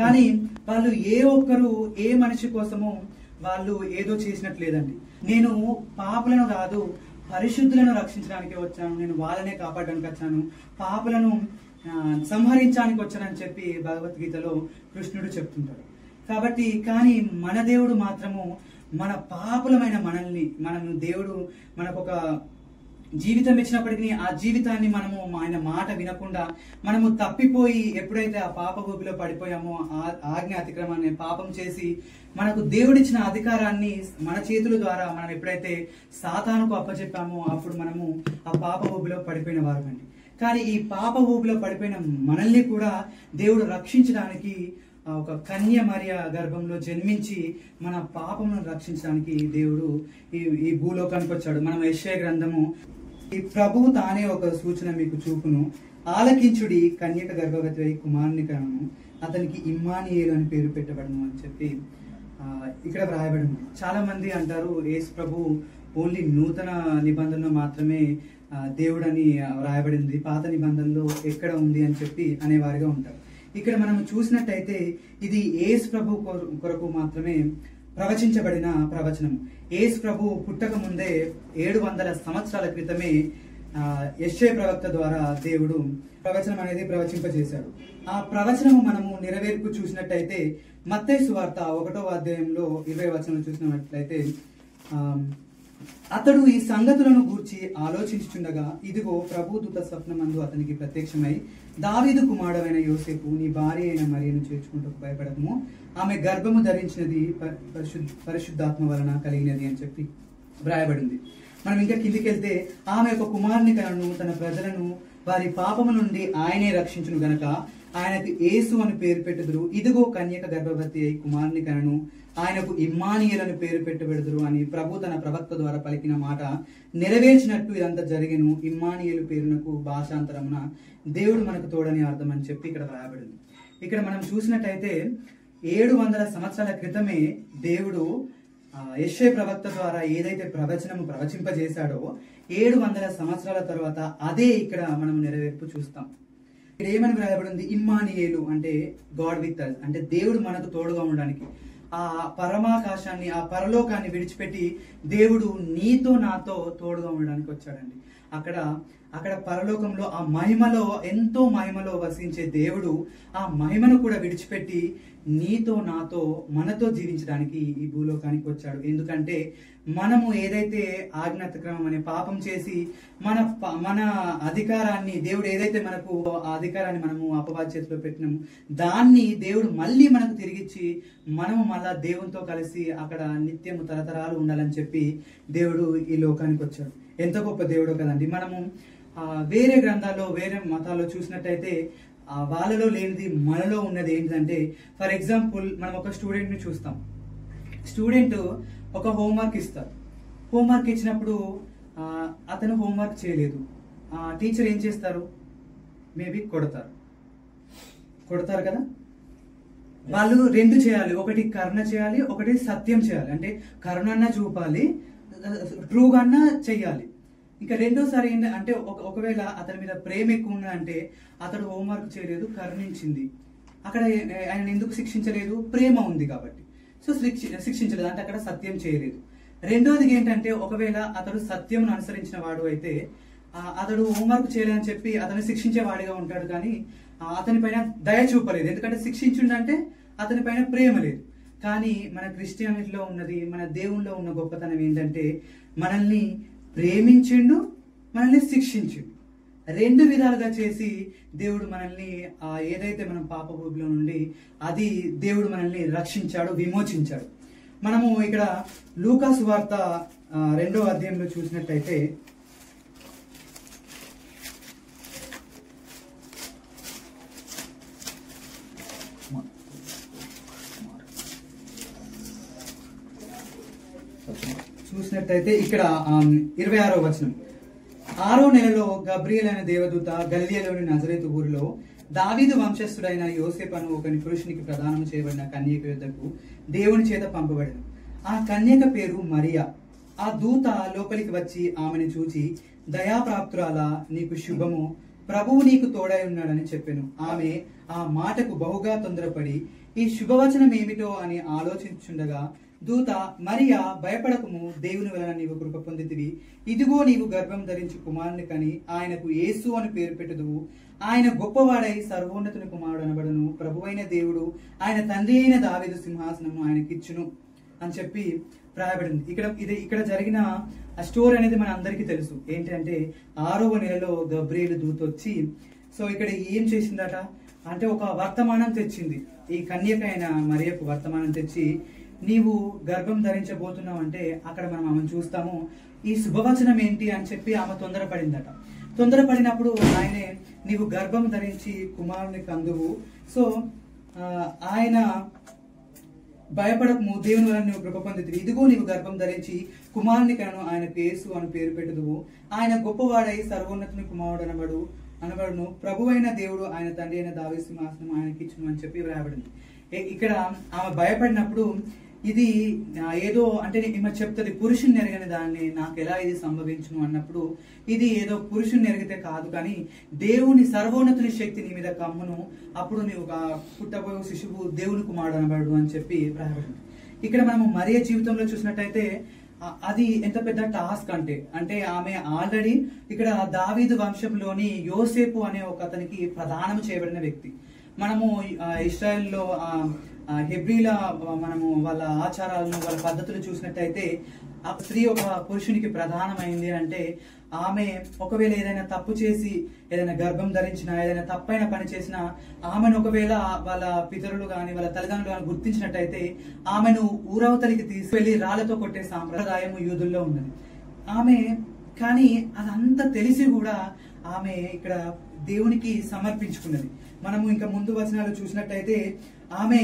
కానీ వాళ్ళు ఏ ఒక్కరు ఏ మనిషి కోసము వాళ్ళు ఏదో చేసినట్టు లేదండి. నేను పాపులను కాదు పరిశుద్ధులను రక్షించడానికి వచ్చాను, నేను వాళ్ళనే కాపాడడానికి వచ్చాను, పాపులను సంహరించడానికి వచ్చానని చెప్పి భగవద్గీతలో కృష్ణుడు చెప్తుంటాడు. కాబట్టి కానీ మన దేవుడు మాత్రము మన పాపులమైన మనల్ని దేవుడు మనకు ఒక జీవితం ఇచ్చినప్పటికీ ఆ జీవితాన్ని మనము ఆయన మాట వినకుండా మనము తప్పిపోయి ఎప్పుడైతే ఆ పాప ఊబిలో పడిపోయామో, ఆజ్ఞ అతిక్రమాన్ని పాపం చేసి మనకు దేవుడిచ్చిన అధికారాన్ని మన చేతుల ద్వారా మనం ఎప్పుడైతే సాతానుకు అప్పచెప్పామో అప్పుడు మనము ఆ పాప ఊబిలో పడిపోయిన వారమండి. కానీ ఈ పాప ఊబిలో పడిపోయిన మనల్ని కూడా దేవుడు రక్షించడానికి ఒక కన్య మరియ గర్భంలో జన్మించి మన పాపమును రక్షించడానికి దేవుడు ఈ భూలోకానికి వచ్చాడు. మనం యెషయా గ్రంథము, ఈ ప్రభువు తానే ఒక సూచన మీకు చూపును, ఆలకించుడి కన్యక గర్భవతి అయి కుమారుని కనును, అతనికి ఇమ్మానుయేలు అని పేరు పెట్టబడను అని చెప్పి ఇక్కడ వ్రాయబడింది. చాలా మంది అంటారు యేసు ప్రభు ఓన్లీ నూతన నిబంధనలో మాత్రమే దేవుడని వ్రాయబడింది, పాత నిబంధనలో ఎక్కడ ఉంది అని చెప్పి అనేవారిగా ఉంటారు. ఇక్కడ మనం చూసినట్టయితే ఇది యేసు ప్రభు కొరకు మాత్రమే ప్రవచించబడిన ప్రవచనం. యేసు ప్రభు పుట్టక ముందే 700 సంవత్సరాల క్రితమే యెషయా ప్రవక్త ద్వారా దేవుడు ప్రవచనం అనేది ప్రవచింపజేశాడు. ఆ ప్రవచనము మనము నెరవేర్పు చూసినట్టయితే మత్తయి సువార్త 1వ అధ్యాయంలో 20వ వచనం చూసినట్లయితే, అతడు ఈ సంగతులను గూర్చి ఆలోచించుచుండగా ఇదిగో ప్రభుదూత స్వప్నమందు అతనికి ప్రత్యక్షమై, దావీదు కుమారుడైన యోసేపు, నీ భార్య అయిన మరియను చేర్చుకుంటూ భయపడకము, ఆమె గర్భము ధరించినది పరిశుద్ధాత్మ వలన కలిగినది అని చెప్పి వ్రాయబడింది. మనం ఇంకా కిందికి వెళ్తే, ఆమె ఒక కుమారుని కనును, తన ప్రజలను వారి పాపము నుండి ఆయనే రక్షించును గనక ఆయనకు యేసు అని పేరు పెట్టుదురు, ఇదిగో కన్యక గర్భవతి అయి కుమారుని కనును, ఆయనకు ఇమ్మానుయేలు అని పేరు పెట్టబెడుదురు అని ప్రభు తన ప్రవక్త ద్వారా పలికిన మాట నెరవేర్చినట్టు ఇదంతా జరిగెను. ఇమ్మానుయేలు పేరునకు భాషాంతరమున దేవుడు మనకు తోడని అర్థం అని చెప్పి ఇక్కడ వ్రాయబడింది. ఇక్కడ మనం చూసినట్టయితే 700 సంవత్సరాల క్రితమే దేవుడు యెషయా ప్రవక్త ద్వారా ఏదైతే ప్రవచనము ప్రవచింపజేశాడో 700 సంవత్సరాల తర్వాత అదే ఇక్కడ మనం నెరవేర్పు చూస్తాం. ఇక్కడ ఏమని వ్రాయబడింది? ఇమ్మానుయేలు అంటే గాడ్ విత్ us, అంటే దేవుడు మనకు తోడుగా ఉండడానికి. ఆ పరమాకాశాన్ని, ఆ పరలోకాన్ని విడిచిపెట్టి దేవుడు నీతో నాతో తోడుగా ఉండడానికి వచ్చాడండి. అక్కడ పరలోకంలో ఆ మహిమలో, ఎంతో మహిమలో వసించే దేవుడు ఆ మహిమను కూడా విడిచిపెట్టి నీతో నాతో మనతో జీవించడానికి ఈ భూలోకానికి వచ్చాడు. ఎందుకంటే మనము ఏదైతే ఆజ్ఞాతిక్రమం అనే పాపం చేసి మన అధికారాన్ని, దేవుడు ఏదైతే మనకు ఆ అధికారాన్ని మనము అపవాది చేతిలో పెట్టినాము, దాన్ని దేవుడు మళ్ళీ మనకు తిరిగిచ్చి మనము మళ్ళా దేవునితో కలిసి అక్కడ నిత్యము తరతరాలు ఉండాలని చెప్పి దేవుడు ఈ లోకానికి వచ్చాడు. ఎంత గొప్ప దేవుడో కదండి. మనము వేరే గ్రంథాల్లో, వేరే మతాల్లో చూసినట్టయితే వాళ్ళలో లేనిది మనలో ఉన్నది ఏంటంటే, ఫర్ ఎగ్జాంపుల్ మనం ఒక స్టూడెంట్ ని చూస్తాం. స్టూడెంట్ ఒక హోంవర్క్ ఇస్తారు. హోంవర్క్ ఇచ్చినప్పుడు అతను హోంవర్క్ చేయలేదు, టీచర్ ఏం చేస్తారు? మేబీ కొడతారు కదా. వాళ్ళు 2 చేయాలి, ఒకటి కరుణ చేయాలి, ఒకటి సత్యం చేయాలి. అంటే కరుణన్నా చూపాలి, ట్రూగా చెయ్యాలి. ఇంకా రెండోసారి ఏంటంటే ఒకవేళ అతని మీద ప్రేమ ఎక్కువ ఉన్నదంటే అతడు హోంవర్క్ చేయలేదు, కరుణించింది. అక్కడ ఆయన ఎందుకు శిక్షించలేదు? ప్రేమ ఉంది కాబట్టి. సో శిక్షించలేదు అంటే అక్కడ సత్యం చేయలేదు. రెండోది ఏంటంటే ఒకవేళ అతడు సత్యం అనుసరించిన వాడు అయితే అతడు హోంవర్క్ చేయలేదని చెప్పి అతను శిక్షించేవాడిగా ఉంటాడు, కానీ అతని పైన దయ చూపలేదు. ఎందుకంటే శిక్షించుండంటే అతని పైన ప్రేమ లేదు. కానీ మన క్రిస్టియానిటీలో ఉన్నది, మన దేవుళ్ళలో ఉన్న గొప్పతనం ఏంటంటే మనల్ని ప్రేమించిండు, మనల్ని శిక్షించిండు. 2 విధాలుగా చేసి దేవుడు మనల్ని ఏదైతే మనం పాప ఊబిలో నుండి అది దేవుడు మనల్ని రక్షించాడు, విమోచించాడు. మనము ఇక్కడ లూకా సువార్త 2వ అధ్యాయంలో చూసినట్టయితే ఇక్కడ 26వ వచనం, 6వ నెలలో గబ్రియల్ అనే దేవదూత గలిలయలోని నజరేతు ఊరిలో దావీదు వంశస్థుడైన యోసేపు అను ఒక పురుషునికి ప్రదానం చేయబడిన కన్యక యొద్దకు దేవుని చేత పంపబడిన. ఆ కన్యక పేరు మరియా. ఆ దూత లోపలికి వచ్చి ఆమెను చూచి, దయాప్రాప్తురాలా, నీకు శుభము, ప్రభువు నీకు తోడై ఉన్నాడని చెప్పెను. ఆమె ఆ మాటకు బహుగా తొందరపడి ఈ శుభవచనం ఏమిటో అని ఆలోచించుండగా దూత, మరియా, భయపడకము, దేవుని వలన నీవు కృప పొందితివి. ఇదిగో నీవు గర్భం ధరించి కుమారుని కని ఆయనకు యేసు అని పేరు పెట్టుదువు. ఆయన గొప్పవాడై సర్వోన్నతుని కుమారుడు అనబడును. ప్రభువైన దేవుడు ఆయన తండ్రి అయిన దావీదు సింహాసనము ఆయనకిచ్చును అని చెప్పి రాయబడింది. ఇక్కడ జరిగిన ఆ స్టోరీ అనేది మన అందరికీ తెలుసు. ఏంటంటే 6వ నెలలో గబ్రియేలు దూత వచ్చి సో ఇక్కడ ఏం చేసిందట అంటే ఒక వర్తమానం తెచ్చింది. ఈ కన్యకైన మరియకు వర్తమానం తెచ్చి నీవు గర్భం ధరించబోతున్నావు అంటే అక్కడ మనం ఆమెను చూస్తాము. ఈ శుభవచనం ఏంటి అని చెప్పి ఆమె తొందరపడిందట. తొందరపడినప్పుడు ఆయనే నీవు గర్భం ధరించి కుమారుని కందువు. సో ఆయన భయపడకము, దేవుని వలన నీవు కృప పొందితివి. ఇదిగో నీవు గర్భం ధరించి కుమారుని కను ఆయనకు యేసు అని పేరు పెట్టుదువు. ఆయన గొప్పవాడై సర్వోన్నతుని కుమారుడు అనబడును. ప్రభువైన దేవుడు ఆయన తండ్రి అయిన దావీదు సింహాసనం ఆయనకి ఇచ్చును అని చెప్పి వ్రాయబడింది. ఇక్కడ ఆమె భయపడినప్పుడు ఇది ఏదో అంటే ఈమె చెప్తుంది, పురుషుని ఎరగని దాన్ని నాకు ఎలా ఇది సంభవించును అన్నప్పుడు ఇది ఏదో పురుషుని ఎరిగితే కాదు కానీ దేవుని సర్వోన్నతుని శక్తి నీ మీద కమ్మును, అప్పుడు నీవు పుట్టబోయే శిశువు దేవుని కుమారుడు అనబడు అని చెప్పి రాయబడింది. ఇక్కడ మనము మరియ జీవితంలో చూసినట్టయితే అది ఎంత పెద్ద టాస్క్ అంటే ఆమె ఆల్రెడీ ఇక్కడ దావీదు వంశంలోని యోసేపు అనే ఒక అతనికి ప్రదానం చేయబడిన వ్యక్తి. మనము ఇశ్రాయెల్లో హెబ్రీల మనము వాళ్ళ ఆచారాలను వాళ్ళ పద్ధతులు చూసినట్టయితే ఆ స్త్రీ ఒక పురుషునికి ప్రధానమైంది అంటే ఆమె ఒకవేళ ఏదైనా తప్పు చేసి ఏదైనా గర్భం ధరించినా ఏదైనా తప్పైన పని చేసినా ఆమెను ఒకవేళ వాళ్ళ పితరులు గాని వాళ్ళ తల్లిదండ్రులు గాని గుర్తించినట్టయితే ఆమెను ఊరవతలికి తీసుకెళ్లి రాళ్లతో కొట్టే సాంప్రదాయం యూదుల్లో ఉన్నది. ఆమె కానీ అదంతా తెలిసి కూడా ఆమె ఇక్కడ దేవునికి సమర్పించుకున్నది. మనము ఇంకా ముందు వచనాలు చూసినట్టయితే ఆమె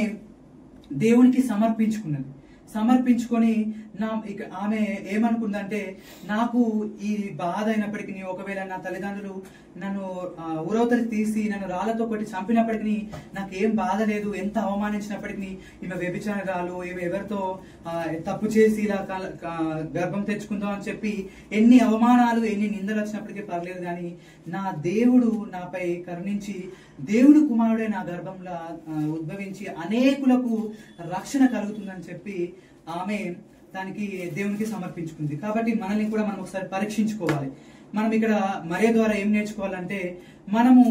దేవునికి సమర్పించుకొని ఆమె ఏమనుకుందంటే నాకు ఈ బాధ అయినప్పటికీ ఒకవేళ నా తల్లిదండ్రులు నన్ను ఊరవతలికి తీసి నన్ను రాళ్లతో కొట్టి చంపినప్పటికీ నాకు ఏం బాధ లేదు, ఎంత అవమానించినప్పటికీ ఈమె వ్యభిచారగాలు ఈమె ఎవరితో తప్పు చేసి ఇలా గర్భం తెచ్చుకుందాం అని చెప్పి ఎన్ని అవమానాలు ఎన్ని నిందలు వచ్చినప్పటికీ పర్లేదు కానీ నా దేవుడు నాపై కరుణించి దేవుని కుమారుడే నా గర్భంలో ఉద్భవించి అనేకులకు రక్షణ కలుగుతుందని చెప్పి ఆమె దానికి దేవునికి సమర్పించుకుంది. కాబట్టి మనల్ని కూడా మనం ఒకసారి పరీక్షించుకోవాలి. మనం ఇక్కడ మరియ ద్వారా ఏం నేర్చుకోవాలంటే మనము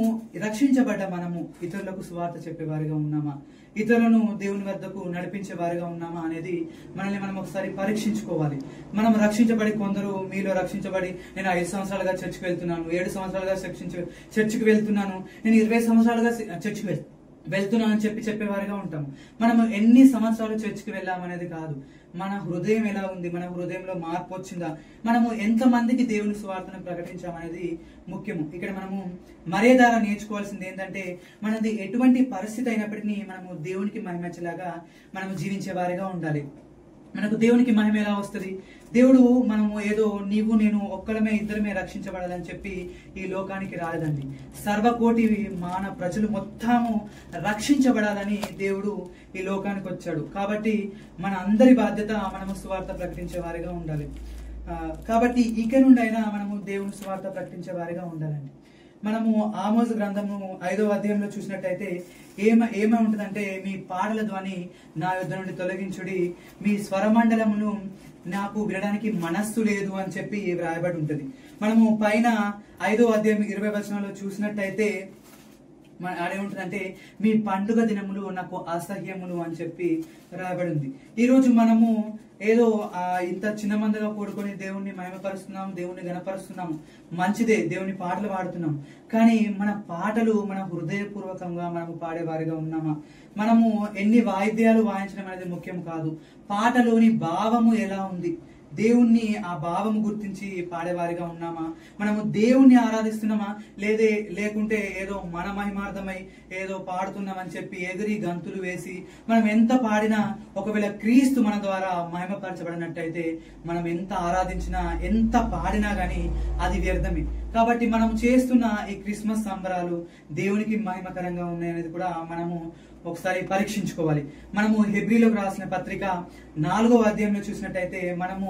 రక్షించబడ్డ మనము ఇతరులకు సువార్త చెప్పేవారిగా ఉన్నామా, ఇతరులను దేవుని వద్దకు నడిపించే వారిగా ఉన్నామా అనేది మనల్ని మనం ఒకసారి పరీక్షించుకోవాలి. మనం రక్షించబడి కొందరు మీలో రక్షించబడి నేను 5 సంవత్సరాలుగా చర్చికి వెళ్తున్నాను, 7 సంవత్సరాలుగా చర్చికి వెళ్తున్నాను, నేను 20 సంవత్సరాలుగా చర్చికి వెళ్తున్నాను అని చెప్పేవారిగా ఉంటాము. మనము ఎన్ని సంవత్సరాలు చర్చికి వెళ్ళామనేది కాదు, మన హృదయం ఎలా ఉంది, మన హృదయంలో మార్పు వచ్చిందా, మనము ఎంతమందికి దేవుని సువార్తను ప్రకటించామనేది ముఖ్యము. ఇక్కడ మనము మరియ ద్వారా నేర్చుకోవాల్సింది ఏంటంటే మనది ఎటువంటి పరిస్థితి అయినప్పటికీ మనము దేవునికి మహిమచ్చేలాగా మనము జీవించే వారిగా ఉండాలి. మనకు దేవునికి మహిమ ఎలా వస్తుంది? దేవుడు మనము ఏదో నీవు నేను ఒక్కలమే ఇద్దరమే రక్షించబడాలని చెప్పి ఈ లోకానికి రాలేదండి. సర్వకోటి ప్రజలు మొత్తము రక్షించబడాలని దేవుడు ఈ లోకానికి వచ్చాడు. కాబట్టి మన అందరి బాధ్యత మనము సువార్త ప్రకటించే వారిగా ఉండాలి. కాబట్టి ఇక నుండి అయినా మనము దేవుని సువార్త ప్రకటించే వారిగా ఉండాలండి. మనము ఆమోజు గ్రంథము 5వ అధ్యాయంలో చూసినట్టయితే ఏమంటుందంటే మీ పాటల ధ్వని నా యుద్ధ నుండి తొలగించుడి, మీ స్వరమండలమును నాకు వినడానికి మనస్సు లేదు అని చెప్పి వ్రాయబడి ఉంటుంది. మనము పైన 5వ అధ్యాయం 20వ వచనంలో చూసినట్టయితే ఆడేముంటుందంటే మీ పండుగ దినములు నాకు అసహ్యములు అని చెప్పి రాయబడి ఉంది. ఈ రోజు మనము ఏదో ఇంత చిన్న మందగా కూడుకొని దేవుణ్ణి మహిమపరుస్తున్నాము, దేవుణ్ణి గణపరుస్తున్నాము, మంచిదే, దేవుని పాటలు పాడుతున్నాం. కానీ మన పాటలు మన హృదయపూర్వకంగా మనము పాడేవారిగా ఉన్నామా? మనము ఎన్ని వాయిద్యాలు వాయించడం అనేది ముఖ్యం కాదు, పాటలోని భావము ఎలా ఉంది, దేవుణ్ణి ఆ భావము గుర్తించి పాడేవారిగా ఉన్నామా? మనము దేవుణ్ణి ఆరాధిస్తున్నామా లేకుంటే ఏదో మన మహిమార్థమై ఏదో పాడుతున్నామని చెప్పి ఎగిరి గంతులు వేసి మనం ఎంత పాడినా ఒకవేళ క్రీస్తు మన ద్వారా మహిమపరచబడినట్టయితే మనం ఎంత ఆరాధించినా ఎంత పాడినా గానీ అది వ్యర్థమే. కాబట్టి మనం చేస్తున్న ఈ క్రిస్మస్ సంబరాలు దేవునికి మహిమకరంగా ఉన్నాయనేది కూడా మనము ఒకసారి పరీక్షించుకోవాలి. మనము హెబ్రీలోకి రాసిన పత్రిక 4వ అధ్యాయంలో చూసినట్టయితే మనము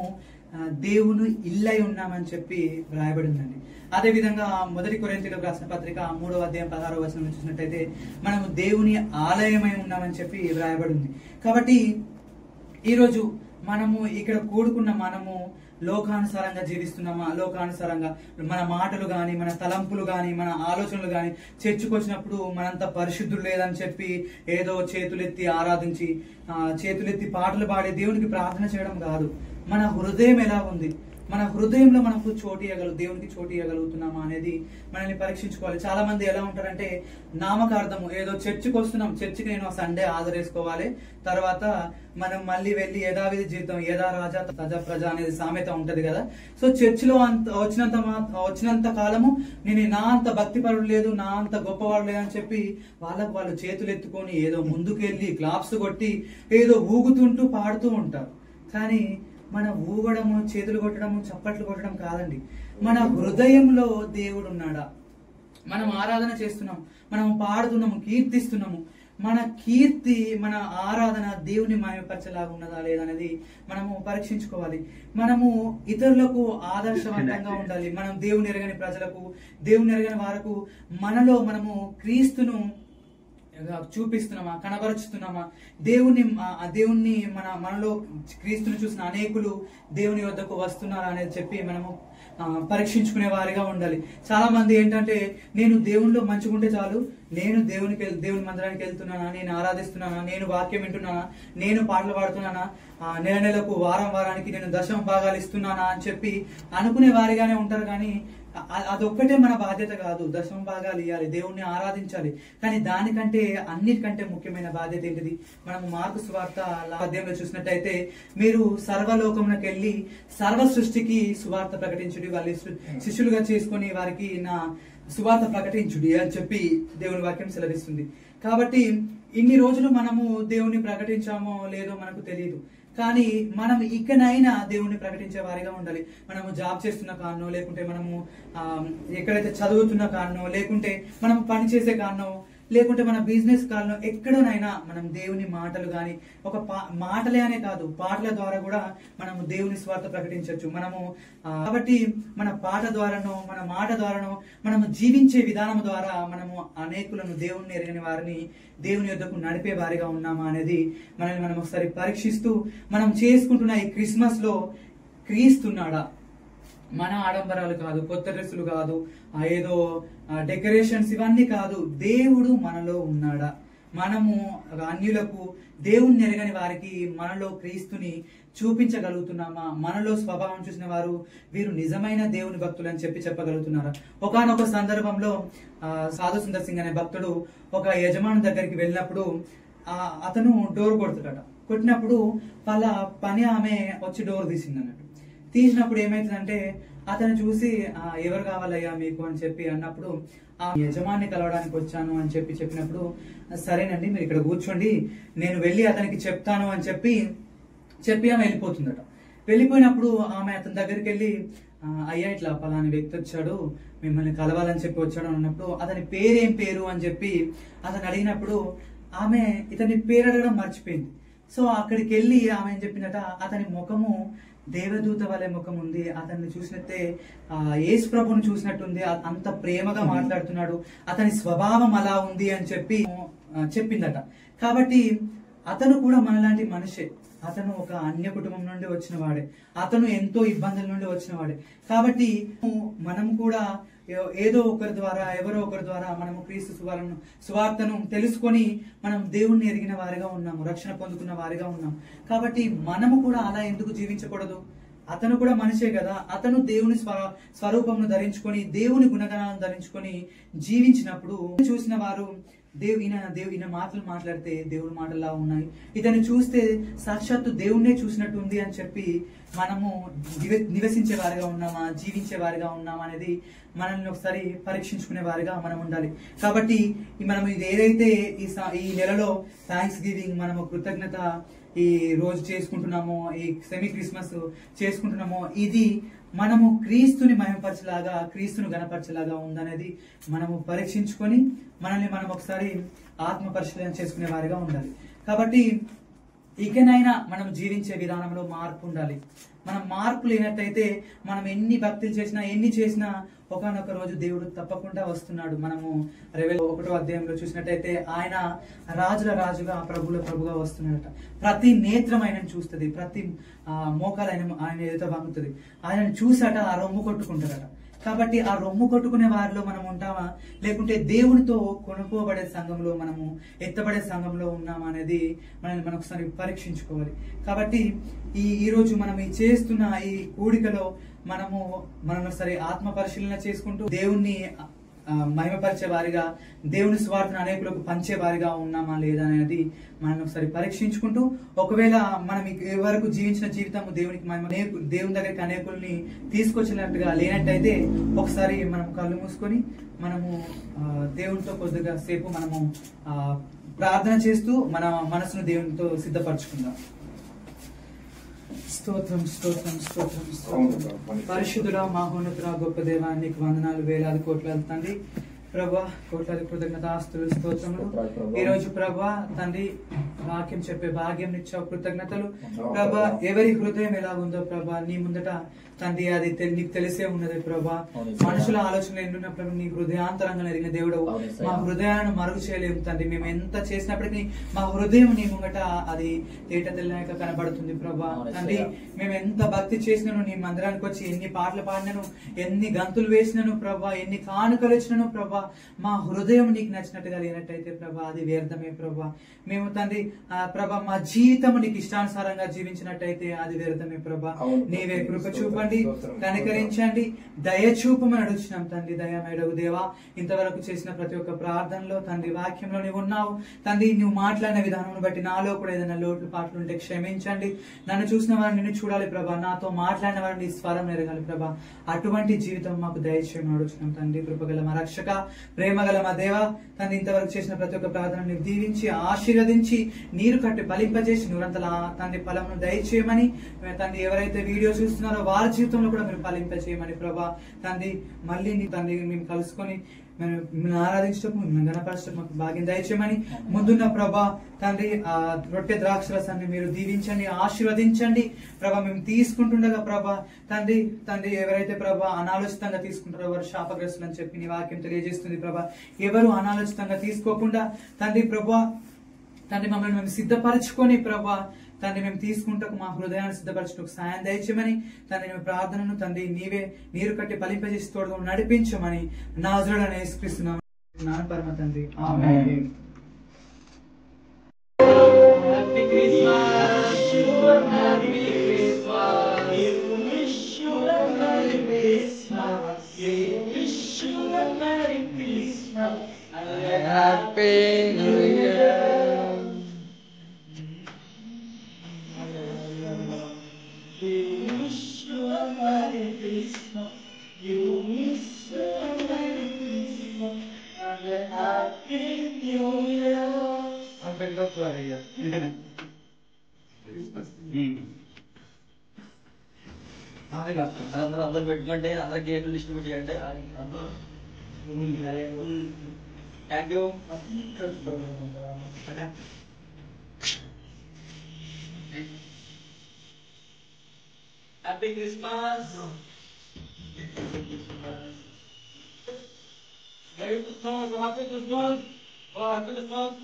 దేవుని ఇల్లై ఉన్నామని చెప్పి రాయబడి ఉందండి. అదే విధంగా 1 కొరింథీయులకు రాసిన పత్రిక 3వ అధ్యాయం 16వ వచనం చూసినట్టయితే మనము దేవుని ఆలయమై ఉన్నామని చెప్పి రాయబడి ఉంది. కాబట్టి ఈరోజు మనము ఇక్కడ కూడుకున్న మనము లోకానుసారంగా జీవిస్తున్నామా, లోకానుసారంగా మన మాటలు గాని, మన తలంపులు గాని, మన ఆలోచనలు గాని చర్చకు వచ్చినప్పుడు మనంత పరిశుద్ధులు లేదని చెప్పి ఏదో చేతులెత్తి ఆరాధించి చేతులెత్తి పాటలు పాడి దేవునికి ప్రార్థన చేయడం కాదు. మన హృదయం ఎలా ఉంది, మన హృదయంలో మనకు దేవునికి చోటు ఇవ్వగలుగుతున్నామా అనేది మనల్ని పరీక్షించుకోవాలి. చాలా మంది ఎలా ఉంటారంటే నామకార్థము ఏదో చర్చికి వస్తున్నాం, చర్చికి నేను సండే హాజరేసుకోవాలి, తర్వాత మనం మళ్ళీ వెళ్ళి యథావిధి జీవితం, యథా రాజా తజా ప్రజ అనేది సామెత ఉంటది కదా. సో చర్చిలో వచ్చినంత కాలము నేను నా అంత భక్తిపరుడు లేదు, నా అంత గొప్పవాడు లేదని చెప్పి వాళ్ళు చేతులు ఎత్తుకొని ఏదో ముందుకెళ్ళి క్లాప్స్ కొట్టి ఏదో ఊగుతుంటూ పాడుతూ ఉంటారు. కానీ మన ఊగడము, చేతులు కొట్టడము, చప్పట్లు కొట్టడం కాదండి. మన హృదయంలో దేవుడు ఉన్నాడా? మనం ఆరాధన చేస్తున్నాం, మనం పాడుతున్నాము, కీర్తిస్తున్నాము. మన కీర్తి, మన ఆరాధన దేవుని మహిమపరచేలాగా ఉన్నదా లేదనేది మనము పరీక్షించుకోవాలి. మనము ఇతరులకు ఆదర్శవంతంగా ఉండాలి. మనం దేవుని ఎరగని ప్రజలకు, దేవుని ఎరగని వారికి మనలో మనము క్రీస్తును చూపిస్తున్నామా, కనబరుచుతున్నామా? దేవుణ్ణి మనలో క్రీస్తుని చూసిన అనేకులు దేవుని వద్దకు వస్తున్నారా అనేది చెప్పి మనము పరీక్షించుకునే వారిగా ఉండాలి. చాలా మంది ఏంటంటే నేను దేవునిలో మంచిగుంటే చాలు, నేను దేవుని మందిరానికి వెళ్తున్నానా, నేను ఆరాధిస్తున్నానా, నేను వాక్యం వింటున్నానా, నేను పాటలు పాడుతున్నానా, నెలకు వారానికి నేను 10వ భాగాలు ఇస్తున్నానా అని చెప్పి అనుకునే వారిగానే ఉంటారు. కానీ అదొక్కటే మన బాధ్యత కాదు. 10వ భాగాలు ఇవ్వాలి, దేవుణ్ణి ఆరాధించాలి. కానీ దానికంటే అన్నిటికంటే ముఖ్యమైన బాధ్యత ఏంటిది? మనము మార్కు సువార్త అధ్యాయంలో చూసినట్టయితే మీరు సర్వలోకమునకు వెళ్ళి సర్వ సృష్టికి సువార్త ప్రకటించుడి, వాళ్ళ శిష్యులుగా చేసుకుని వారికి నా సువార్త ప్రకటించుడి అని చెప్పి దేవుని వాక్యం సెలవిస్తుంది. కాబట్టి ఇన్ని రోజులు మనము దేవుని ప్రకటించామో లేదో మనకు తెలియదు. కానీ మనం ఇకనైనా దేవుణ్ణి ప్రకటించే వారిగా ఉండాలి. మనము జాబ్ చేస్తున్న కారణం, లేకుంటే మనము ఎక్కడైతే చదువుతున్న కారణం, లేకుంటే మనం పని చేసే కారణం, లేకుంటే మన బిజినెస్ కారణం, ఎక్కడనైనా మనం దేవుని మాటలు గాని, ఒక మాటలే అనే కాదు, పాటల ద్వారా కూడా మనము దేవుని స్వార్థ ప్రకటించవచ్చు. మనము కాబట్టి మన పాట ద్వారానో, మన మాట ద్వారానో, మనము జీవించే విధానం ద్వారా మనము అనేకులను, దేవుణ్ణి ఎరగని వారిని దేవుని యొద్దకు నడిపే వారిగా ఉన్నామా అనేది మనల్ని మనం ఒకసారి పరీక్షిస్తూ, మనం చేసుకుంటున్న ఈ క్రిస్మస్ లో క్రీస్తున్నాడా? మన ఆడంబరాలు కాదు, కొత్త డ్రెస్సులు కాదు, ఏదో డెకరేషన్స్ ఇవన్నీ కాదు. దేవుడు మనలో ఉన్నాడా? మనము అన్యులకు, దేవుణ్ణి ఎరగని వారికి మనలో క్రీస్తుని చూపించగలుగుతున్నామా? మనలో స్వభావం చూసిన వారు వీరు నిజమైన దేవుని భక్తులు అని చెప్పగలుగుతున్నారా? ఒకానొక సందర్భంలో సాధు సుందర్ సింగ్ అనే భక్తుడు ఒక యజమాని దగ్గరికి వెళ్ళినప్పుడు అతను డోర్ కొడుతాడట. కొట్టినప్పుడు వాళ్ళ పని ఆమె వచ్చి డోర్ తీసింది అన్నట్టు. తీసినప్పుడు ఏమైతుందంటే అతను చూసి ఎవరు కావాలయ్యా మీకు అని చెప్పి అన్నప్పుడు ఆ యజమాని కలవడానికి వచ్చాను అని చెప్పినప్పుడు సరేనండి మీరు ఇక్కడ కూర్చోండి, నేను వెళ్ళి అతనికి చెప్తాను అని చెప్పి ఆమె వెళ్ళిపోతుందట. వెళ్ళిపోయినప్పుడు ఆమె అతని దగ్గరికి వెళ్ళి అయ్యా ఇట్లా పలాని వ్యక్తి వచ్చాడు, మిమ్మల్ని కలవాలని చెప్పి వచ్చాడు అన్నప్పుడు అతని పేరేం పేరు అని చెప్పి అతను అడిగినప్పుడు ఆమె ఇతని పేరు అడగడం మర్చిపోయింది. సో అక్కడికి వెళ్ళి ఆమె ఏం చెప్పిందట, అతని ముఖము దేవదూత వలె ముఖం ఉంది, అతన్ని చూసినట్టే యేసు ప్రభుని చూసినట్టుంది, అంత ప్రేమగా మాట్లాడుతున్నాడు, అతని స్వభావం అలా ఉంది అని చెప్పిందట. కాబట్టి అతను కూడా మనలాంటి మనిషే. అతను ఒక అన్య కుటుంబం నుండి వచ్చిన వాడే, అతను ఎంతో ఇబ్బందుల నుండి వచ్చిన వాడే. కాబట్టి మనం కూడా ఏదో ఒకరి ద్వారా, ఎవరో ఒకరి ద్వారా మనము క్రీస్తు సువార్తను తెలుసుకొని మనం దేవుణ్ణి ఎరిగిన వారిగా ఉన్నాము, రక్షణ పొందుకున్న వారిగా ఉన్నాము. కాబట్టి మనము కూడా అలా ఎందుకు జీవించకూడదు? అతను కూడా మనిషే కదా. అతను దేవుని స్వరూపమును ధరించుకొని, దేవుని గుణగణాలను ధరించుకొని జీవించినప్పుడు చూసిన వారు ఈయన మాటలు మాట్లాడితే దేవుడి మాటల్లా ఉన్నాయి, ఇతను చూస్తే సాక్షాత్తు దేవుణ్ణే చూసినట్టు ఉంది అని చెప్పి మనము నివసించే వారిగా ఉన్నామా, జీవించే వారిగా ఉన్నామా అనేది మనల్ని ఒకసారి పరీక్షించుకునే వారిగా మనం ఉండాలి. కాబట్టి మనం ఇది ఏదైతే ఈ నెలలో థ్యాంక్స్ గివింగ్, మనము కృతజ్ఞత ఈ రోజు చేసుకుంటున్నామో, ఈ సెమీ క్రిస్మస్ చేసుకుంటున్నామో, ఇది మనము క్రీస్తుని మహిమపరచేలాగా, క్రీస్తును గణపరచేలాగా ఉందనేది మనము పరీక్షించుకొని మనల్ని మనం ఒకసారి ఆత్మ పరిశీలన చేసుకునే వారిగా ఉండాలి. కాబట్టి ఇకనైనా మనం జీవించే విధానంలో మార్పు ఉండాలి. మనం మార్పు లేనట్టయితే మనం ఎన్ని భక్తులు చేసినా ఎన్ని చేసినా ఒకనొక రోజు దేవుడు తప్పకుండా వస్తున్నాడు. మనము 1వ అధ్యాయంలో చూసినట్టయితే ఆయన రాజుల రాజుగా ప్రభుల ప్రభుగా వస్తున్నాడట. ప్రతి నేత్రం ఆయనను చూస్తుంది, ప్రతి మోకాలు ఆయన ఎదుట వంగుతుంది. ఆయనను చూసాట ఆ రొమ్ము కొట్టుకుంటారట. కాబట్టి ఆ రొమ్ము కొట్టుకునే వారిలో మనం ఉంటామా, లేకుంటే దేవునితో కొనుక్కోబడే సంఘంలో మనము ఎత్తబడే సంఘంలో ఉన్నామా అనేది మనం ఒకసారి పరీక్షించుకోవాలి. కాబట్టి ఈ రోజు మనం ఈ చేస్తున్న ఈ కూడికలో మనం సరే ఆత్మ పరిశీలన చేసుకుంటూ దేవుణ్ణి మహిమపరిచే వారిగా, దేవుని స్వార్థను అనేకులకు పంచే వారిగా ఉన్నామా లేదా అనేది మనం ఒకసారి పరీక్షించుకుంటూ, ఒకవేళ మనం వరకు జీవించిన జీవితం దేవుని దగ్గరికి అనేకుల్ని తీసుకొచ్చినట్టుగా లేనట్టయితే ఒకసారి మనం కళ్ళు మూసుకొని మనము దేవునితో కొద్దిగా సేపు మనము ప్రార్థన చేస్తూ మన మనసును దేవునితో సిద్ధపరచుకుందాం. స్తోత్రం స్తోత్రం స్తోత్రం స్తోత్రం. పరిశుద్ధుడా, మహోన్నతుడా, గొప్ప దేవా, నీకు వందనాలు, వేలాది కోట్లాది తండ్రి. ప్రభా, కోట్లాది కృతజ్ఞతాస్తులు, స్తోత్రములు. ఈ రోజు ప్రభా తండ్రి వాక్యం చెప్పే భాగ్యం ఇచ్చావు, కృతజ్ఞతలు. ప్రభా, ఎవరి హృదయం ఎలాగుందో ప్రభా నీ ముందట తండ్రి అది నీకు తెలిసే ఉన్నది ప్రభా. మనుషుల ఆలోచనలు ఎన్నున్న ప్రభు నీ హృదయాంతరంగా ఎరిగిన దేవుడు. మా హృదయాన్ని మరుగు చేయలేము తండ్రి. మేము ఎంత చేసినప్పటికీ మా హృదయం నీ ముంగట అది తేట తెల్లక కనబడుతుంది ప్రభా. తండ్రి, మేము ఎంత భక్తి చేసినాను, నీ మందిరానికి వచ్చి ఎన్ని పాటలు పాడినాను, ఎన్ని గంతులు వేసినాను ప్రభా, ఎన్ని కానుకలు ఇచ్చినాను ప్రభా, మా హృదయం నీకు నచ్చినట్టుగా లేనట్టయితే ప్రభా అది వ్యర్థమే ప్రభా. మేము తండ్రి ప్రభా మా జీవితం నీకు ఇష్టానుసారంగా జీవించినట్టయితే అది వ్యర్థమే ప్రభా. నీవే కృప చూపండి, కనికరించండి, దయ చూపమని అడుగుతున్నాం తండ్రి. దయమేడవు దేవా, ఇంతవరకు చేసిన ప్రతి ఒక్క ప్రార్థనలో తండ్రి వాక్యంలో నీవు ఉన్నావు తండ్రి. నువ్వు మాట్లాడిన విధానం బట్టి నాలో కూడా ఏదైనా లోట్లు పాటలు ఉంటే క్షమించండి. నన్ను చూసిన వారిని నిన్ను చూడాలి ప్రభా, నాతో మాట్లాడిన వారిని స్వరం ఎరగాలి ప్రభా. అటువంటి జీవితం మాకు దయచేయమని అడుగుతున్నాం తండ్రి. కృపగల మా రక్షక, ప్రేమగల మా దేవ తండ్రి, ఇంతవరకు చేసిన ప్రతి ఒక్క ప్రార్థనని దీవించి ఆశీర్వదించి నీరు కట్టి ఫలింపజేసి నూరంతల తండ్రి ఫలమును దయచేయమని తండ్రి, ఎవరైతే వీడియో చూస్తున్నారో వారి జీవితంలో కూడా మీరు ఫలింపజేయమని ప్రభా. తండ్రి, మళ్ళీ తండ్రి మేము కలుసుకొని మేము ఆరాధించటం, మేము గణపరచడం మాకు భాగ్యం దయచేయమని ముందున్న ప్రభా తండ్రి ఆ రొట్టె ద్రాక్షరసాన్ని మీరు దీవించండి, ఆశీర్వదించండి ప్రభా. మేము తీసుకుంటుండగా ప్రభా తండ్రి ఎవరైతే ప్రభా అనాలోచితంగా తీసుకుంటారో వారు శాపగ్రస్తులు అని చెప్పి నీ వాక్యం తెలియజేస్తుంది ప్రభా. ఎవరు అనాలోచితంగా తీసుకోకుండా తండ్రి ప్రభా మమ్మల్ని మేము సిద్ధపరచుకొని ప్రభా తండ్రి మేము తీసుకుంటకు మా హృదయాన్ని సిద్ధపరచుటకు సాయం దయచేయమని తండ్రి మేము ప్రార్థనను తండ్రి నీవే నీరు కట్టి ఫలింపజేసి తోడుగా నడిపించమని నాజరుడైన యేసుక్రీస్తు నామమున పరమ తండ్రి, ఆమేన్. అందరూ పెట్టుకుంటే అందరు గేట్లు డిస్ట్రిబ్యూట్ చేయండి. Thank you. Happy Christmas. Happy Christmas. Happy Christmas.